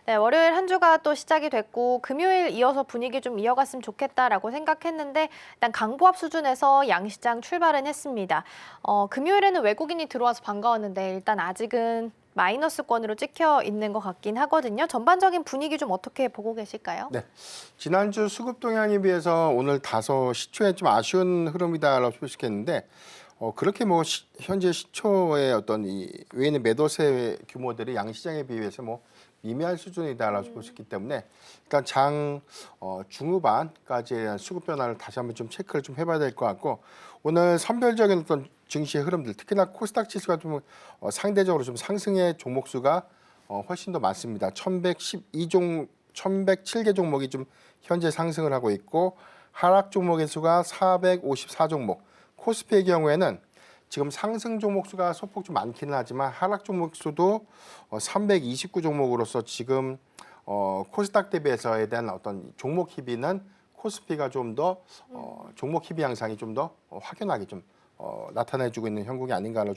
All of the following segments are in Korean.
네, 월요일 한 주가 또 시작이 됐고 금요일 이어서 분위기 좀 이어갔으면 좋겠다라고 생각했는데 일단 강보합 수준에서 양시장 출발은 했습니다. 금요일에는 외국인이 들어와서 반가웠는데 일단 아직은 마이너스권으로 찍혀 있는 것 같긴 하거든요. 전반적인 분위기 좀 어떻게 보고 계실까요? 네, 지난주 수급 동향에 비해서 오늘 다소 시초에 좀 아쉬운 흐름이다라고 표시했는데 그렇게 뭐 현재 시초의 어떤 이 외에는 매도세 규모들이 양시장에 비해서 뭐 미미할 수준이다라고 볼 수 있기 때문에 일단 장 중후반까지에 대한 수급 변화를 다시 한번 좀 체크를 좀 해봐야 될 것 같고 오늘 선별적인 어떤 증시의 흐름들 특히나 코스닥 지수가 좀 상대적으로 좀 상승의 종목 수가 훨씬 더 많습니다. 1107개 종목이 좀 현재 상승을 하고 있고 하락 종목의 수가 454 종목. 코스피의 경우에는 지금 상승 종목 수가 소폭 좀 많기는 하지만 하락 종목 수도 329 종목으로서 지금 코스닥 대비해서에 대한 어떤 종목 희비는 코스피가 좀 더 종목 희비 양상이 좀 더 확연하게 좀 나타내주고 있는 형국이 아닌가라고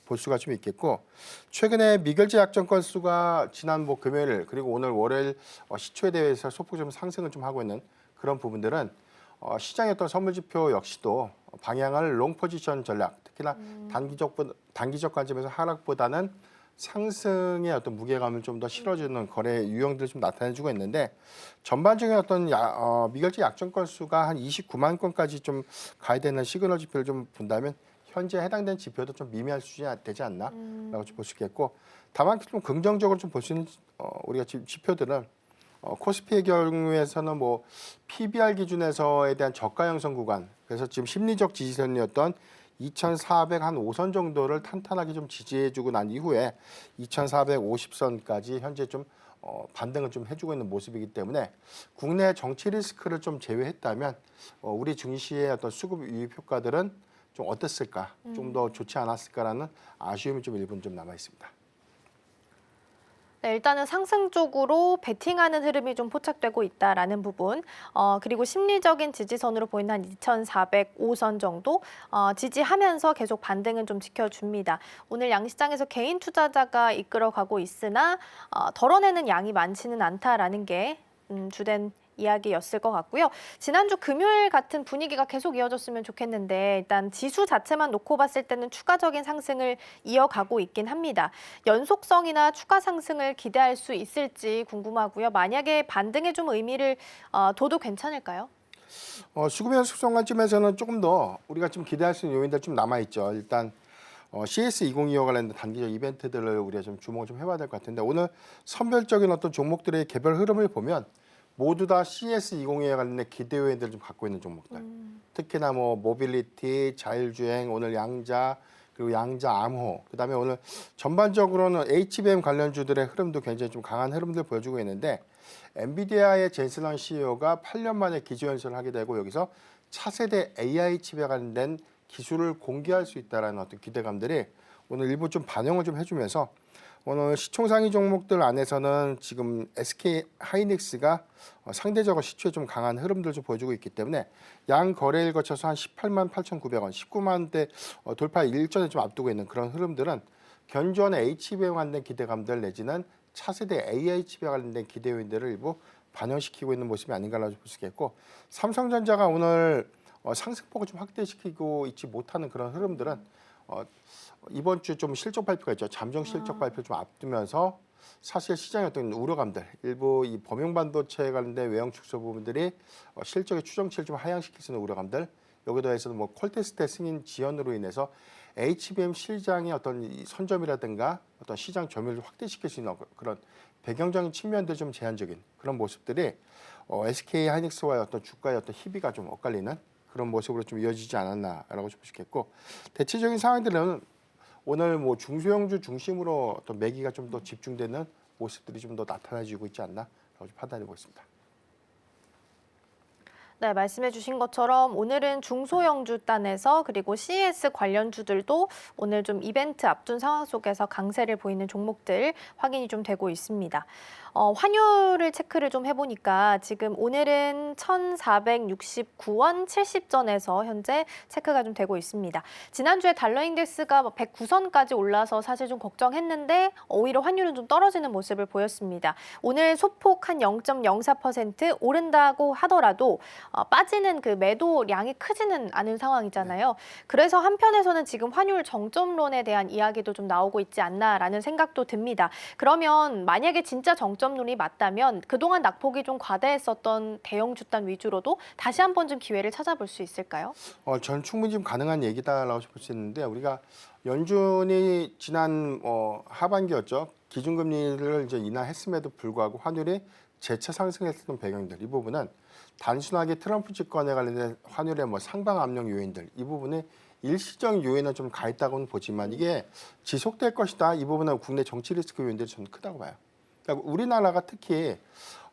볼 수가 좀 있겠고 최근에 미결제 약정 건수가 지난 뭐 금요일 그리고 오늘 월요일 시초에 대해서 소폭 좀 상승을 좀 하고 있는 그런 부분들은 시장의 어떤 선물 지표 역시도 방향을 롱 포지션 전략 특히나 단기적 관점에서 하락보다는 상승의 어떤 무게감을 좀 더 실어주는 거래 유형들을 좀 나타내주고 있는데 전반적인 어떤 미결제 약정 건수가 한 29만 건까지 좀 가야 되는 시그널 지표를 좀 본다면 현재 해당된 지표도 좀 미미할 수준이 되지 않나라고 볼 수 있겠고 다만 좀 긍정적으로 좀 볼 수 있는 우리가 지표들은 코스피의 경우에서는 뭐 PBR 기준에서에 대한 저가 형성 구간 그래서 지금 심리적 지지선이었던 2,405선 정도를 탄탄하게 좀 지지해주고 난 이후에 2,450선까지 현재 좀 반등을 좀 해주고 있는 모습이기 때문에 국내 정치 리스크를 좀 제외했다면 우리 증시의 어떤 수급 유입 효과들은 좀 어땠을까, 좀 더 좋지 않았을까라는 아쉬움이 좀 일부는 좀 남아 있습니다. 네, 일단은 상승 쪽으로 베팅하는 흐름이 좀 포착되고 있다라는 부분, 그리고 심리적인 지지선으로 보이는 한 2,405선 정도 지지하면서 계속 반등은 좀 지켜줍니다. 오늘 양시장에서 개인 투자자가 이끌어가고 있으나 덜어내는 양이 많지는 않다라는 게 주된 이야기였을 것 같고요. 지난주 금요일 같은 분위기가 계속 이어졌으면 좋겠는데 일단 지수 자체만 놓고 봤을 때는 추가적인 상승을 이어가고 있긴 합니다. 연속성이나 추가 상승을 기대할 수 있을지 궁금하고요. 만약에 반등에 좀 의미를 둬도 괜찮을까요? 수급 연속성 관점에서는 조금 더 우리가 좀 기대할 수 있는 요인들 좀 남아 있죠. 일단 CS2025 관련된 단기적 이벤트들을 우리가 좀 주목을 좀 해봐야 될 것 같은데 오늘 선별적인 어떤 종목들의 개별 흐름을 보면 모두 다 CS20에 관련된 기대 요인들을 좀 갖고 있는 종목들. 특히나 뭐 모빌리티, 자율주행, 오늘 양자 그리고 양자 암호. 그다음에 오늘 전반적으로는 HBM 관련주들의 흐름도 굉장히 좀 강한 흐름들 보여주고 있는데 엔비디아의 젠슨 CEO가 8년 만에 기조연설을 하게 되고 여기서 차세대 AI 칩에 관련된 기술을 공개할 수 있다라는 어떤 기대감들이 오늘 일부 좀 반영을 좀 해주면서 오늘 시총상위 종목들 안에서는 지금 SK 하이닉스가 상대적으로 시초에 좀 강한 흐름들 좀 보여주고 있기 때문에 양 거래일 거쳐서 한 18만 8,900원, 19만대 돌파 일전에 좀 앞두고 있는 그런 흐름들은 견주원의 HBM에 관련된 기대감들 내지는 차세대 AI 칩에 관련된 기대 요인들을 일부 반영시키고 있는 모습이 아닌가라고 볼 수 있겠고 삼성전자가 오늘 상승폭을 좀 확대시키고 있지 못하는 그런 흐름들은 이번 주 좀 실적 발표가 있죠. 잠정 실적 발표 좀 앞두면서 사실 시장의 어떤 우려감들, 일부 이 범용 반도체에 관련된 외형 축소 부분들이 실적의 추정치를 좀 하향시킬 수 있는 우려감들, 여기에 더해서 뭐 퀄테스트 승인 지연으로 인해서 HBM 시장의 어떤 이 선점이라든가 어떤 시장 점유율을 확대시킬 수 있는 그런 배경적인 측면들 좀 제한적인 그런 모습들이 SK 하이닉스와의 어떤 주가의 어떤 희비가 좀 엇갈리는 그런 모습으로 좀 이어지지 않았나라고 좀 보시겠고 대체적인 상황들은 오늘 뭐 중소형주 중심으로 어떤 매기가 좀 더 집중되는 모습들이 좀 더 나타나지고 있지 않나라고 좀 판단해 보겠습니다. 네, 말씀해 주신 것처럼 오늘은 중소형주단에서 그리고 CES 관련주들도 오늘 좀 이벤트 앞둔 상황 속에서 강세를 보이는 종목들 확인이 좀 되고 있습니다. 환율을 체크를 좀 해보니까 지금 오늘은 1,469원 70전에서 현재 체크가 좀 되고 있습니다. 지난주에 달러 인덱스가 109선까지 올라서 사실 좀 걱정했는데 오히려 환율은 좀 떨어지는 모습을 보였습니다. 오늘 소폭 한 0.04% 오른다고 하더라도 빠지는 그 매도량이 크지는 않은 상황이잖아요. 그래서 한편에서는 지금 환율 정점론에 대한 이야기도 좀 나오고 있지 않나라는 생각도 듭니다. 그러면 만약에 진짜 정점론이 맞다면 그동안 낙폭이 좀 과다했었던 대형 주단 위주로도 다시 한번 좀 기회를 찾아볼 수 있을까요? 전 충분히 좀 가능한 얘기다라고 볼 수 있는데 우리가 연준이 지난 하반기였죠. 기준금리를 이제 인하했음에도 불구하고 환율이 재차 상승했던 배경들 이 부분은 단순하게 트럼프 집권에 관련된 환율의 상방 압력 요인들 이 부분에 일시적인 요인은 좀 가 있다고는 보지만 이게 지속될 것이다. 이 부분은 국내 정치 리스크 요인들이 좀 크다고 봐요. 그러니까 우리나라가 특히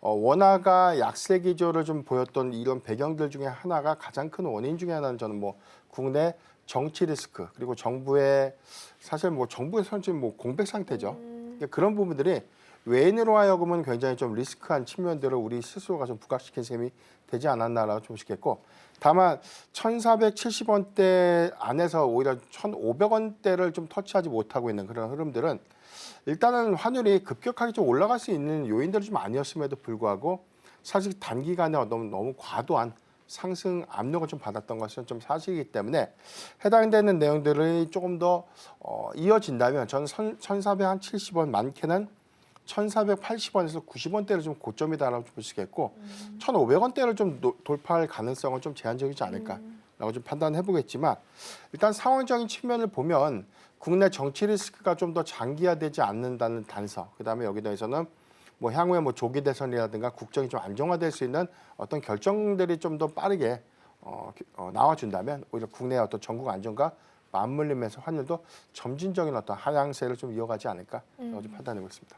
원화가 약세 기조를 좀 보였던 이런 배경들 중에 하나가 가장 큰 원인 중에 하나는 저는 국내 정치 리스크 그리고 정부의 사실 정부에서는 지금 공백 상태죠. 그러니까 그런 부분들이 외인으로 하여금은 굉장히 좀 리스크한 측면들을 우리 스스로가 좀 부각시킨 셈이 되지 않았나라고 좀 싶겠고 다만 1,470원대 안에서 오히려 1,500원대를 좀 터치하지 못하고 있는 그런 흐름들은 일단은 환율이 급격하게 좀 올라갈 수 있는 요인들이 좀 아니었음에도 불구하고 사실 단기간에 너무 과도한 상승 압력을 좀 받았던 것은 좀 사실이기 때문에 해당되는 내용들이 조금 더 이어진다면 저는 1,470원 많게는 1,480원에서 90원대를 좀 고점이다라고 볼 수 있겠고 1,500원대를 좀 돌파할 가능성은 좀 제한적이지 않을까라고 좀 판단해 보겠지만 일단 상황적인 측면을 보면 국내 정치 리스크가 좀 더 장기화되지 않는다는 단서 그다음에 여기 대해서는 향후에 조기 대선이라든가 국정이 좀 안정화될 수 있는 어떤 결정들이 좀 더 빠르게 나와준다면 오히려 국내의 어떤 전국 안정과 맞물리면서 환율도 점진적인 어떤 하향세를 좀 이어가지 않을까라고 좀 판단하고 있습니다.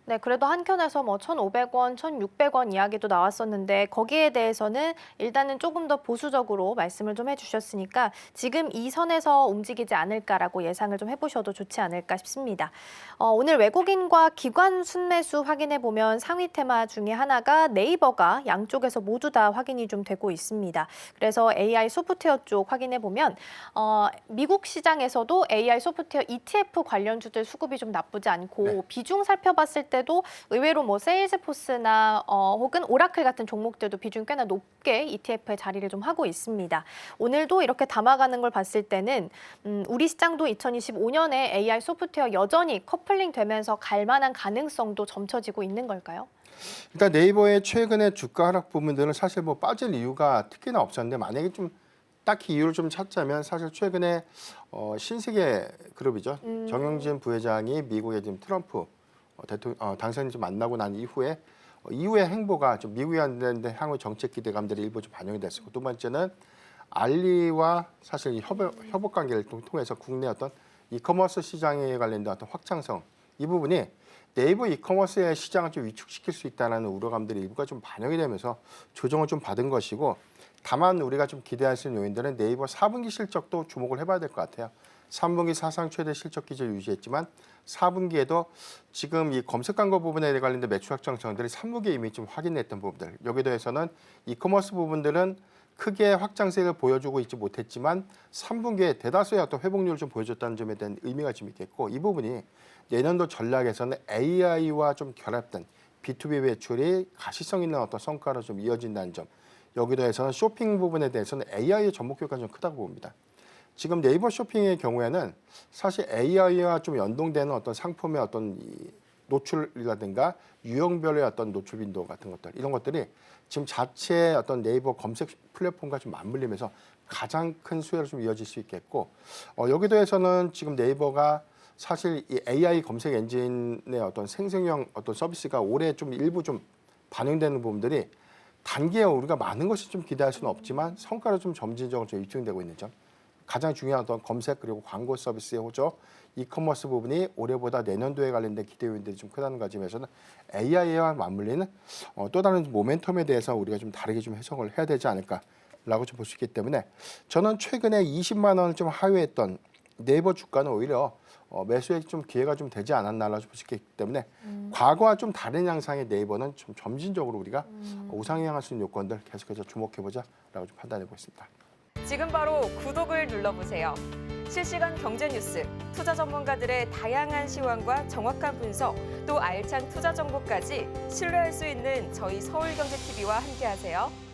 네, 그래도 한켠에서 1,500원, 1,600원 이야기도 나왔었는데 거기에 대해서는 일단은 조금 더 보수적으로 말씀을 좀 해주셨으니까 지금 이 선에서 움직이지 않을까라고 예상을 좀 해보셔도 좋지 않을까 싶습니다. 오늘 외국인과 기관 순매수 확인해 보면 상위 테마 중에 하나가 네이버가 양쪽에서 모두 다 확인이 좀 되고 있습니다. 그래서 AI 소프트웨어 쪽 확인해 보면 미국 시장에서도 AI 소프트웨어 ETF 관련주들 수급이 좀 나쁘지 않고 네. 비중 살펴봤을 때도 의외로 세일즈포스나 혹은 오라클 같은 종목들도 비중 꽤나 높게 ETF에 자리를 좀 하고 있습니다. 오늘도 이렇게 담아가는 걸 봤을 때는 우리 시장도 2025년에 AI 소프트웨어 여전히 커플링 되면서 갈 만한 가능성도 점쳐지고 있는 걸까요? 일단 네이버의 최근의 주가 하락 부분들은 사실 빠질 이유가 특히나 없었는데 만약에 좀 딱히 이유를 좀 찾자면 사실 최근에 신세계 그룹이죠. 정영진 부회장이 미국의 지금 트럼프 대통령 당선인 좀 만나고 난 이후에 행보가 좀 미국에 관련된 향후 정책 기대감들이 일부 좀 반영이 됐었고 두 번째는 알리와 사실 이 협업 관계를 통해서 국내 어떤 이커머스 시장에 관련된 어떤 확장성 이 부분이 네이버 이커머스의 시장을 좀 위축시킬 수 있다는 우려감들이 일부가 좀 반영이 되면서 조정을 좀 받은 것이고 다만 우리가 좀 기대할 수 있는 요인들은 네이버 4분기 실적도 주목을 해봐야 될 것 같아요. 3분기 사상 최대 실적 기조를 유지했지만 4분기에도 지금 이 검색 광고 부분에 관련된 매출 확장성들이 3분기에 이미 좀 확인했던 부분들 여기에 대해서는 이커머스 부분들은 크게 확장세를 보여주고 있지 못했지만 3분기에 대다수의 어떤 회복률을 좀 보여줬다는 점에 대한 의미가 좀 있겠고 이 부분이 내년도 전략에서는 AI와 좀 결합된 B2B 매출이 가시성 있는 어떤 성과로 좀 이어진다는 점 여기에 대해서는 쇼핑 부분에 대해서는 AI의 접목 효과가 좀 크다고 봅니다. 지금 네이버 쇼핑의 경우에는 사실 AI와 좀 연동되는 어떤 상품의 어떤 노출이라든가 유형별의 어떤 노출 빈도 같은 것들 이런 것들이 지금 자체 어떤 네이버 검색 플랫폼과 좀 맞물리면서 가장 큰 수혜로 좀 이어질 수 있겠고 여기에 대해서는 지금 네이버가 사실 이 AI 검색 엔진의 어떤 생성형 어떤 서비스가 올해 좀 일부 좀 반영되는 부분들이 단기에 우리가 많은 것이 좀 기대할 수는 없지만 성과로 좀 점진적으로 좀 입증되고 있는 점 가장 중요한 어떤 검색 그리고 광고 서비스의 호조, 이커머스 부분이 올해보다 내년도에 관련된 기대 요인들이 좀 크다는 과점에서는 AI와 맞물리는 또 다른 모멘텀에 대해서 우리가 좀 다르게 좀 해석을 해야 되지 않을까라고 좀 볼 수 있기 때문에 저는 최근에 20만 원을 좀 하회했던 네이버 주가는 오히려 매수의 좀 기회가 좀 되지 않았나라고 볼 수 있기 때문에 과거와 좀 다른 양상의 네이버는 좀 점진적으로 우리가 우상향할 수 있는 요건들 계속해서 주목해보자라고 좀 판단해보고 있습니다. 지금 바로 구독을 눌러보세요. 실시간 경제 뉴스, 투자 전문가들의 다양한 시황과 정확한 분석, 또 알찬 투자 정보까지 신뢰할 수 있는 저희 서울경제TV와 함께하세요.